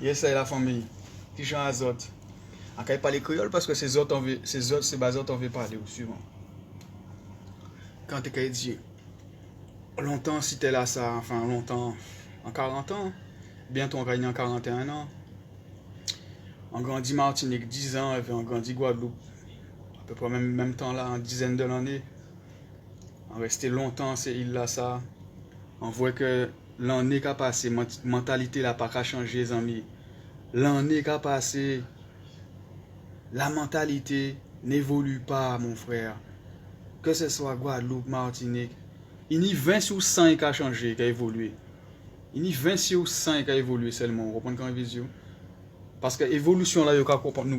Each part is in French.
Yes, c'est la famille. Qui chante à Zot. On ne parler créole parce que c'est Zot, c'est bas Zot, on veut parler au suivant. Quand tu dit, longtemps si t'es là, ça, enfin longtemps, en 40 ans, bientôt on gagne en 41 ans. On grandit Martinique 10 ans, et puis on grandit Guadeloupe, à peu près même temps là, en dizaine d'années. On restait longtemps ces îles-là, ça. On voit que l'année qui a passé, mentalité là pas qu'à changer, les amis. L'année qui a passé, la mentalité n'évolue pas, mon frère. Que ce soit Guadeloupe, Martinique, il y a 20 sur 100 qui a changé, qui a évolué. Il y a 20 sur 100 qui a évolué seulement. Vous comprenez quand je dis? Parce que l'évolution là, il faut comprendre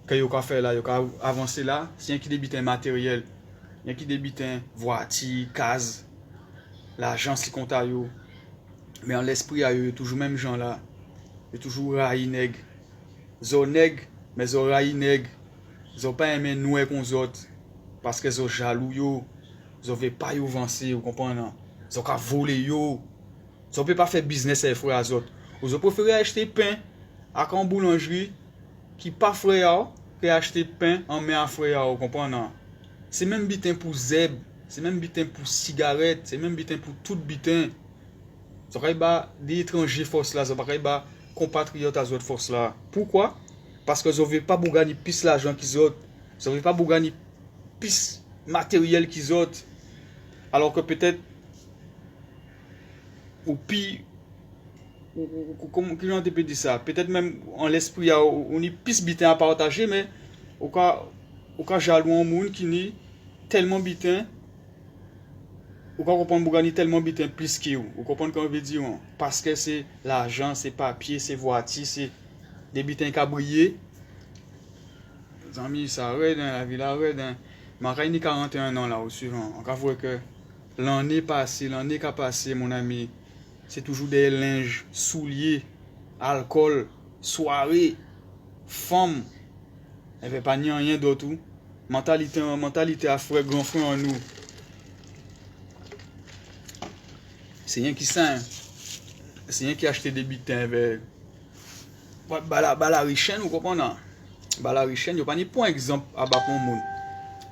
que il faut faire là, il faut avancer là. C'est un qui débite un matériel, il y a qui débite un voiture, case, l'argent si compte à eux. Mais en l'esprit à eux, toujours même gens là. Il y a toujours raï nèg. Zo nèg, mais zo raï nèg. Zo pas aimé nous comme autres parce que zo jaloux yo. Zo veut pas yo avancer, vous comprenez? Zo ka voler yo. Zo peut pas faire business avec frère az autres. Zo préférez acheter pain à une boulangerie qui pas frère que acheter pain en main à frère, vous comprenez? C'est même bitin pour zeb, c'est même bitin pour cigarette, c'est même bitin pour tout bitin. Ça va pas des étrangers force là, ça va pas compatriotes à autres force là. Pourquoi? Parce que vous veut pas gagner plus l'argent qu'ils autres. Vous veut pas gagner plus matériel qu'ils autres. Alors que peut-être ou pire comment on peut dire ça, peut-être même en l'esprit on est plus bitin à partager, mais au cas jaloux un monde qui n'est tellement bitin, ou quand on comprend gagner tellement bitin plus que vous comprenez quand on veut dire, parce que c'est l'argent, c'est papier, c'est voiture, c'est des bitins qui brillent. Les amis, ça arrête, la vie arrête. Mais quand il y a 41 ans là au suivant, on voit que l'année qui a passé, mon ami, c'est toujours des linges, souliers, alcool, soirée, femmes. Elle ne fait pas ni rien d'autre. Mentalité à frère, grand frère en nous. C'est rien qui sent. C'est rien qui a acheté des bitins avec. Bala richen, vous comprenez? Bala richen, il n'y a pas ni point exemple à bas pour le monde.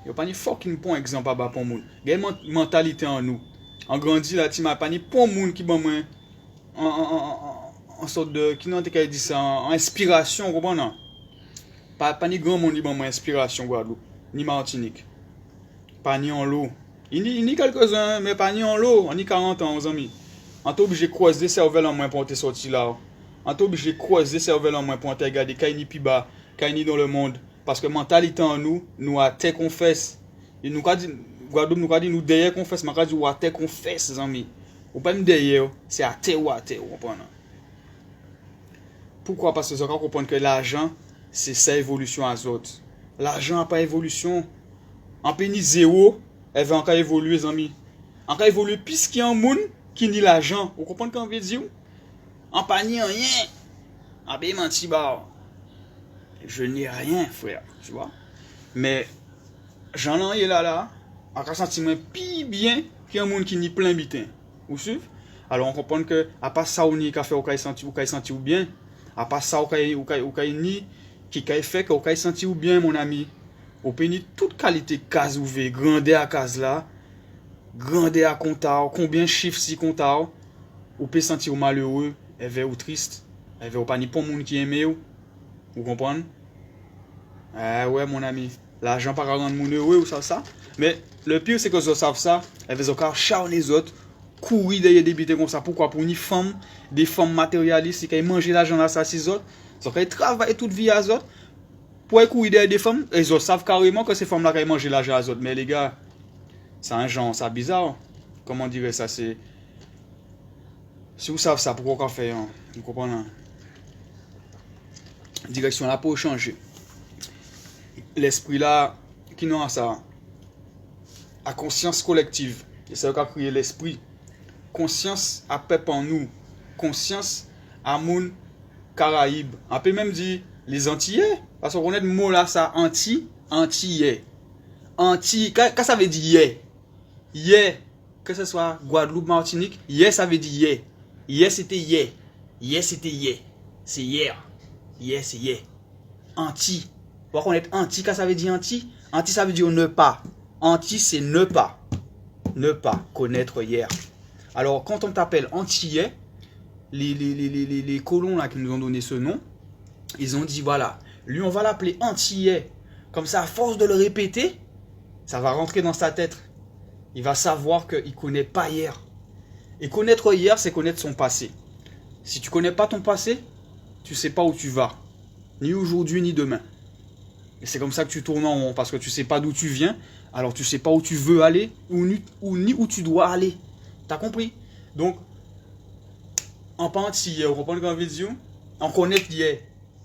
Il n'y a pas ni fucking point exemple à bas pour le monde. Il y a une mentalité en nous. On grandit là, il n'y a pas ni point monde qui bon moins. En sorte de. Qui n'ont pas dit ça? En inspiration, vous comprenez? Pas ni grand monde qui bon moins inspiration, Guadeloupe. Ni Martinique. Pas ni en l'eau. Il y a quelques-uns, mais pas ni en l'eau. On y 40 ans, aux amis. On est obligé de croiser cerveau en moins pour te sortir là. On est obligé de croiser cerveau en moins pour te regarder qu'il y a plus bas, qu'il y a dans le monde. Parce que mentalité en nous a te confesse. Et nous dit, Guadeloupe nous a dit, nous derrière confesse, mais nous a dit, ou à te confesse, les amis. Ou pas même derrière, c'est à te ou à te, vous comprenez? Pourquoi? Parce que vous comprenez que l'argent, c'est sa évolution à autres. L'argent n'a pas évolution. En pénis zéro, elle va encore évoluer, les amis. Encore évoluer plus qu'il y a un monde qui nie l'argent. Vous comprenez ce qu'on veut dire? En pas ni rien. En paye menti, bah. Je n'ai rien, frère. Tu vois? Mais, j'en ai là. En cas sentiment plus bien qu'il y a un monde qui nie plein bitin. Vous suivez? Alors, on comprend que, à part ça, on y a fait, on a senti bien. À part ça, on a ni qui a fait qu'on a senti bien, mon ami. On peut ni toute qualité case ouverte, grandeur à case là, grandeur à comptable, combien de chiffres si comptable, on peut sentir malheureux, ou triste, ou pas ni pour monde qui aime vous comprenez? Ah ouais mon ami, l'argent pas rendre monde heureux ou ça. Mais le pire c'est que vous savez ça, vous encore charner les autres, courir derrière des bites comme ça. Pourquoi? Pour une femme, des femmes matérialistes qui mangent l'argent à ça ces autres, ils travaillent toute vie à autres. Pour courir derrière des femmes, ils savent carrément que ces femmes-là qui mangent l'argent à autres. Mais les gars, c'est un genre, c'est bizarre. Comment on dirait ça? C'est. Si vous savez ça, pourquoi on fait? Vous comprenez? Direction là pour changer. L'esprit là, qui n'a ça? La conscience collective. Et c'est ce qui a créé l'esprit. Conscience à peuple en nous. Conscience à moun Caraïbes. On peut même dire les Antillais. Parce qu'on connaît le mot là, ça, antillais. Qu'est-ce que ça veut dire yé? Que ce soit Guadeloupe, Martinique, yé ça veut dire yé. Yé c'était yé. Hier, c'était hier. C'est hier. Hier, c'est hier. Anti. Pour connaître anti, qu'est-ce que ça veut dire anti? Anti, ça veut dire ne pas. Anti, c'est ne pas. Ne pas connaître hier. Alors, quand on t'appelle antillais, les colons là qui nous ont donné ce nom, ils ont dit voilà, lui on va l'appeler antillais. Comme ça, à force de le répéter, ça va rentrer dans sa tête. Il va savoir qu'il ne connaît pas hier. Et connaître hier, c'est connaître son passé. Si tu ne connais pas ton passé, tu ne sais pas où tu vas. Ni aujourd'hui, ni demain. Et c'est comme ça que tu tournes en rond, parce que tu ne sais pas d'où tu viens, alors tu ne sais pas où tu veux aller, ni où tu dois aller. T'as compris? Donc, en partie hier, on reprend le grand vidéo, on connaît hier.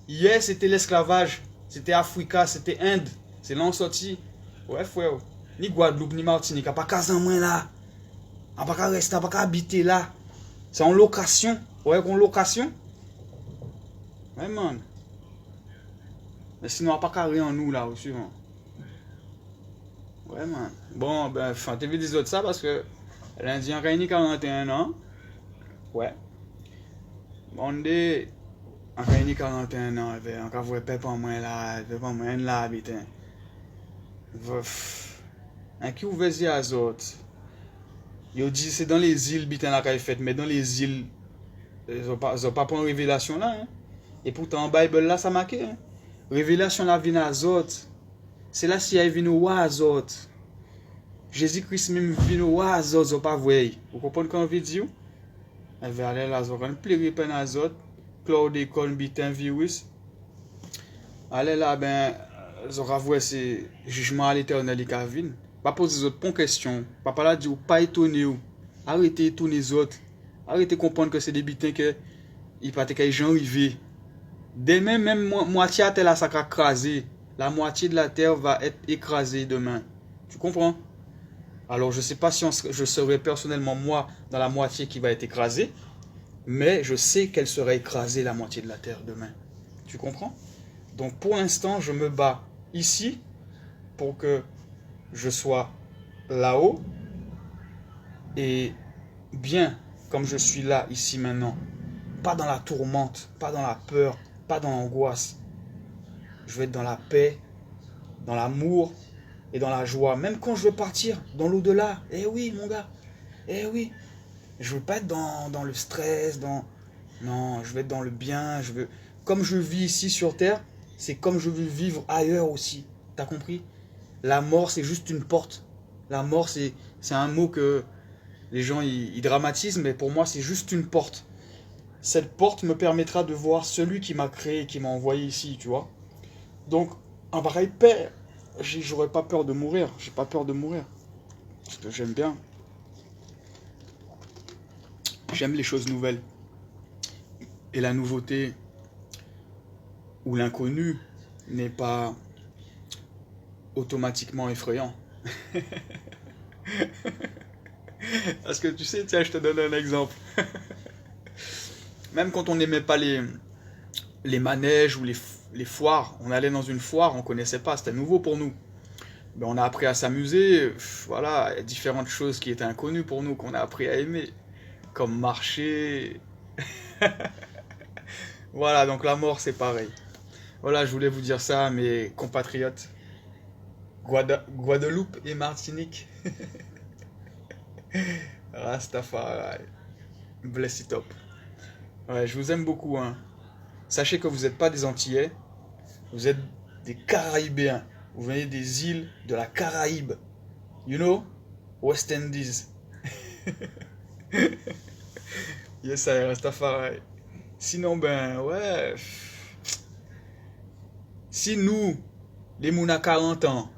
Hier, c'était l'esclavage, c'était Africa, c'était Inde, c'est là on sorti. Ouais, frère, ni Guadeloupe, ni Martinique, à pas qu'à moins là. À pas qu'à rester, à pas qu'à habiter là. C'est en location. Ouais, en location. Ouais, man. Mais sinon, à pas qu'à rien en nous là, au suivant. Ouais, man. Bon, ben, enfin, t'as vu des autres ça parce que l'Indien a gagné 41 ans. Ouais. Bon, en gagné 41 ans, il a encore vu peuple en moins là, il pas moins là, putain. Un qui ouvre les autres. Ils dit c'est dans les îles, putain, la fait, mais dans les îles, ils ont pas pris une révélation là. Hein. Et pourtant, en Bible là, ça marque. Hein. Révélation la vie aux autres. C'est là si elle vient aux autres. Jésus-Christ même vient aux autres, pas vrai. Vous comprenez quand on veut dire? Elle va aller là, on va pleurer pendant les autres. Claude Con bitin virus. Allez là, ben, on va c'est jugement à l'éternel qui vient. Pas poser les autres bonnes questions. Pas là dire pas étonner. Arrêtez d'étonner les autres. Arrêtez de comprendre que c'est des bitins que ils pas que les gens arrivés. Demain même moitié de la terre sera écrasée. La moitié de la terre va être écrasée demain. Tu comprends? Alors je sais pas si je serai personnellement moi dans la moitié qui va être écrasée, mais je sais qu'elle sera écrasée la moitié de la terre demain. Tu comprends? Donc pour l'instant, je me bats ici pour que je sois là-haut et bien comme je suis là, ici maintenant. Pas dans la tourmente, pas dans la peur, pas dans l'angoisse. Je vais être dans la paix, dans l'amour et dans la joie. Même quand je veux partir dans l'au-delà. Eh oui, mon gars. Eh oui. Je veux pas être dans le stress, non, je veux être dans le bien. Comme je vis ici sur Terre, c'est comme je veux vivre ailleurs aussi. T'as compris? La mort, c'est juste une porte. La mort, c'est un mot que les gens ils dramatisent, mais pour moi, c'est juste une porte. Cette porte me permettra de voir celui qui m'a créé, qui m'a envoyé ici, tu vois. Donc, en pareil paix, j'aurais pas peur de mourir. J'ai pas peur de mourir. Parce que j'aime bien. J'aime les choses nouvelles. Et la nouveauté ou l'inconnu n'est pas automatiquement effrayant. Parce que tu sais, tiens, je te donne un exemple. Même quand on n'aimait pas les manèges ou les foires, on allait dans une foire, on connaissait pas, c'était nouveau pour nous. Ben, on a appris à s'amuser, voilà, il y a différentes choses qui étaient inconnues pour nous, qu'on a appris à aimer, comme marcher. Voilà, donc la mort c'est pareil. Voilà, je voulais vous dire ça, mes compatriotes. Guadeloupe et Martinique. Rastafari. Bless it up. Ouais, je vous aime beaucoup. Hein. Sachez que vous n'êtes pas des Antillais, vous êtes des Caraïbéens. Vous venez des îles de la Caraïbe. You know? West Indies. Yes, ça Rastafari. Sinon, ben, ouais. Si nous, les mouns à 40 ans,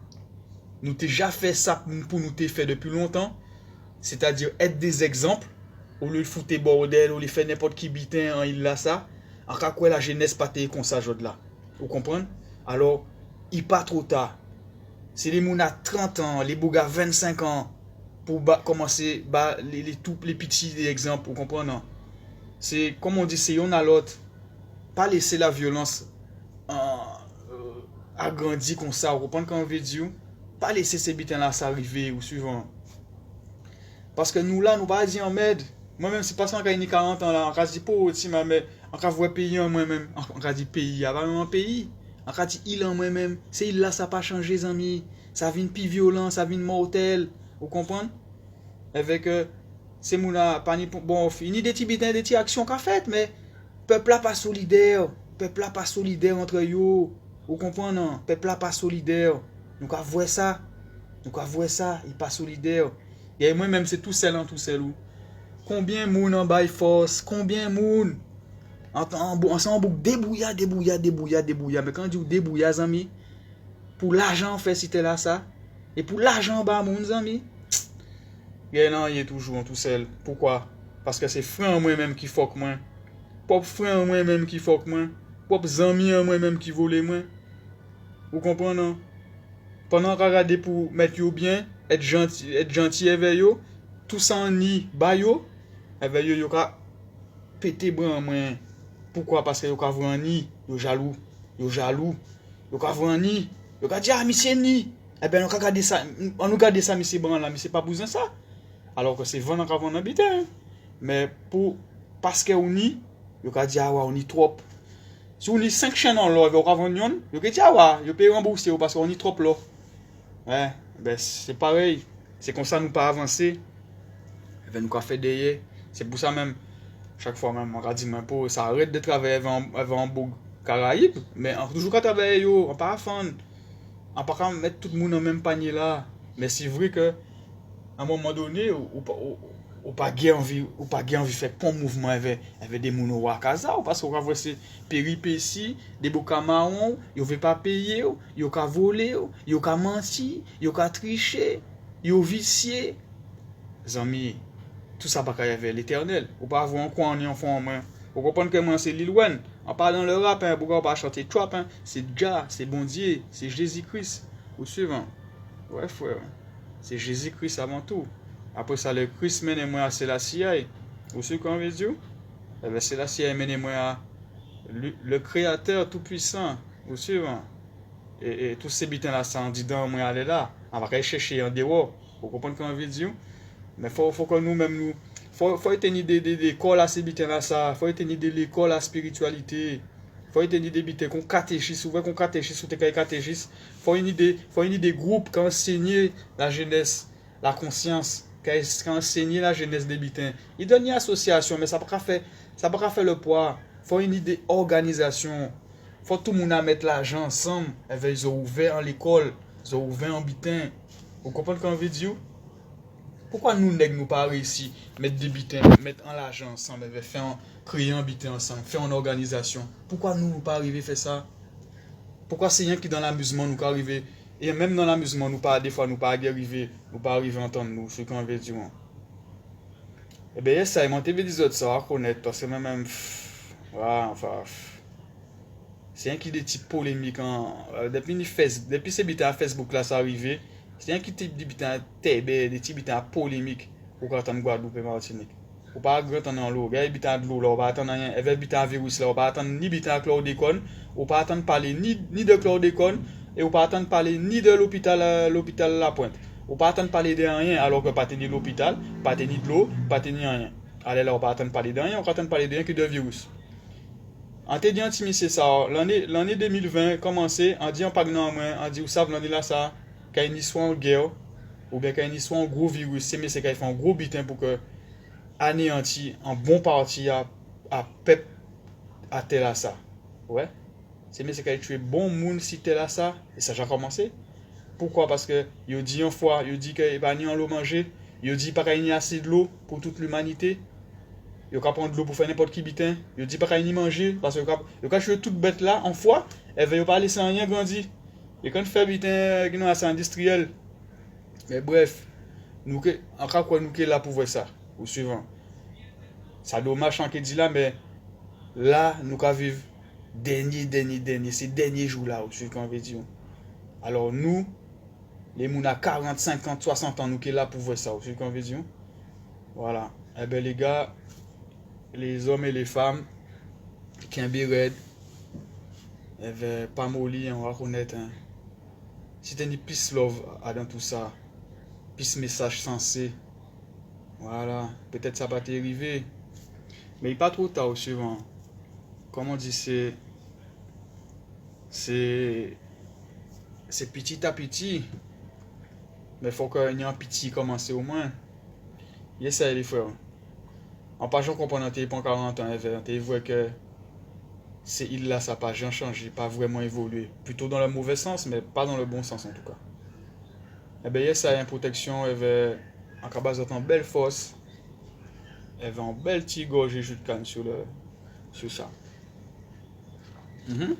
nous t'ai déjà fait ça pour nous t'ai fait depuis longtemps, c'est-à-dire être des exemples, au lieu de foutre des bordels, au lieu de faire n'importe qui bitin en il là ça, en cas quoi la jeunesse pas t'es comme ça, là. Vous comprenez? Alors, il pas trop tard. C'est les mouns à 30 ans, les bougas 25 ans, pour commencer les petits exemples, vous comprenez? Non? C'est, comme on dit, c'est yon à l'autre. Pas laisser la violence agrandir comme ça, vous comprenez quand on veut dire? Pas laisser ces bitins là s'arriver ou suivant. Parce que nous là, nous pas dire en merde. Moi-même, c'est pas ça qu'on a 40 ans là. On a dit pas aussi, mais on a vu pays en moi-même. On a dit pays, il y a pas même un pays. On a dit il en moi-même. C'est il là, ça n'a pas changé, les amis. Ça vient plus violent, ça vient mortel. Vous comprenez? Avec ces mouna, pas ni bon, fini des petits bitins, des petites actions qu'a fait, mais peuple là pas solidaire. Peuple là pas solidaire entre eux. Vous comprenez? Non? Peuple là pas solidaire. Nous avons vu ça. Nous avons vu ça. Il pas solidaire. Et moi-même, c'est tout seul en tout seul. Combien moun en bail force, combien moun en bouc débouilla. Mais quand on dit débouilla, amis, pour l'argent fait si t'es là ça, et pour l'argent bas moun amis, non, il est toujours en tout seul. Pourquoi? Parce que c'est frère moi-même qui fuck moi. Pop frère moi-même qui fuck moi. Pop amis moi-même qui vole moi. Vous comprenez non? Pendant qu'on regarde pour mettre yo bien, être gentil avec yo, tout ça en ni ba yo, avec yo ka pété bran moi. Pourquoi? Parce que yo ka vran ni, yo jaloux, yo ka vran ni, yo ka dit ah monsieur ni. Eh ben on ka garder ça, on nous garder ça monsieur bran là, mais c'est pas besoin ça. Alors que c'est vraiment qu'on va habiter. Hein. Mais pour parce que on ni, yo ka dit ah ouais, on y trop. Si on y 5 chaînes en l'or, yo ka vran yon, yo ka dit ah ouais, yo paye rembourser parce qu'on y trop là. Ouais, ben c'est pareil. C'est comme ça nous pas avancer. Ben nous fait derrière. C'est pour ça même chaque fois même on a dit même pour ça arrête de travailler avec un bouc Caraïbes, mais on toujours qu'à travailler yo, on pas fan. On pas mettre tout le monde dans le même panier là. Mais c'est vrai que à un moment donné ou pas envie de faire un mouvement avec des moun au Wakaza parce qu'on voit ces péripéties des boucs marrons, ils veulent pas payer, ils ont voler, ils ont menti, ils ont tricher, ils ont vicié. Amis, tout ça pas avec l'Éternel. Ou pas avoir un coin en enfant moi. Vous comprenez que moi c'est Lil Wayne. On parle dans le rap, hein, pourquoi on pas chanter trap hein? C'est Jah, c'est bon Dieu, c'est Jésus-Christ. Ou suivant. Ouais frère. C'est Jésus-Christ avant tout. Après ça, le Christ mène moi à Selassie. Vous savez quoi on veut dire? Selassie mène moi à le Créateur tout-puissant. Vous savez? Et tous ces bitins là, ça en dit dans moi aller là. On va aller chercher en dehors. Vous comprenez quoi on veut dire? Mais faut que nous-mêmes, faut tenir des écoles à ces bitins là, ça. Faut tenir de l'école à spiritualité. Faut tenir des bitins qu'on catéchise, souvent qu'on catéchise, ou t'es catéchise. Faut une des groupes qui enseignent la jeunesse, la conscience. Qui enseigne la jeunesse des bitins. Il donne une association, mais ça ne peut pas faire le poids. Il faut une idée d'organisation. Il faut tout le monde mettre l'argent ensemble. Ils ont ouvert en l'école, ils ont ouvert en bitin. Vous comprenez ce qu'on veut dire? Pourquoi nous n'avons pas réussi à mettre des bitins, mettre en l'argent ensemble, créer un bitin ensemble, faire une organisation? Pourquoi nous pas arriver à faire ça? Pourquoi c'est rien qui dans l'amusement nous arriver? Et même dans l'amusement, nous pas des fois nous pas arriver à entendre nous ce qu'on veut dire. Et bien ça, mon TV des autres ça à connaître parce que même voilà, enfin c'est un qui des types polémiques depuis ces bitins à Facebook là ça arrivé, c'est un qui type des bitins des petits bitins polémiques pour quand on Guadeloupe et Martinique. Ou pas attendre en l'eau, gars bitins de l'eau là, on va attendre rien, avec bitins virus là, on va attendre ni bitins chlordécone, on pas attendre parler ni de chlordécone. Et ou pas attendre parler ni de l'hôpital La Pointe. Ou pas attendre parler de rien alors que pas tenir l'hôpital, pas tenir de l'eau, pas tenir rien. Allez là, on pas attendre parler de rien, on pas attendre parler de rien que de virus. En te dit c'est ça, l'année 2020 commencé, on dit en pas grand moins, on dit vous savez l'année là ça, qu'il y a une histoire en guerre ou bien qu'il y a une histoire en gros virus, c'est mais c'est qu'il fait un gros bitin pour que anéanti en bon parti à pep à tel à ça. Ouais. C'est mais c'est qu'elle tué bon monde si t'es là ça et ça a déjà commencé. Pourquoi? Parce que il dit une fois, il dit qu'il va ni en l'eau manger, il dit pas qu'il y a assez de l'eau pour toute l'humanité. Il va prendre de l'eau pour faire n'importe qui bitin. Il dit pas qu'il y a manger parce que il va tuer toute bête là en fois, elle va pas laisser rien grandir. Et quand fait bitin qui non assez industriel. Mais bref, nous que encore quoi nous que là pour voir ça au suivant. Ça dommage en qui dit là mais là nous ka vivre ces derniers jours là, ce qu'on veut dire. Alors nous, les gens à 40, 50, 60 ans, nous qui sommes là pour voir ça, ce qu'on veut dire. Voilà. Eh bien les gars, les hommes et les femmes, qui ont bien red, pas molli, on va reconnaître. Hein. Si tu as une peace love dans tout ça, peace message sensé, Voilà, peut-être ça va t'arriver. Mais il n'est pas trop tard au suivant. Comme on dit, c'est, c'est petit à petit. Mais il faut qu'il y ait un petit commencer au moins. Et ça, les frères. En pas j'en comprends tes pas 40 ans, tu vois que c'est il là, ça n'a pas jamais changé, pas vraiment évolué. Plutôt dans le mauvais sens, mais pas dans le bon sens en tout cas. Eh bien, ça a une protection, elle va en cas en belle force, elle va en belle petite gorgée jus de canne sur ça. Mhm.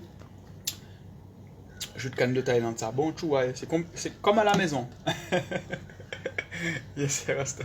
Jus de canne de Thaïlande, ça bon, tu vois, c'est comme à la maison. Yes, c'est Rasta.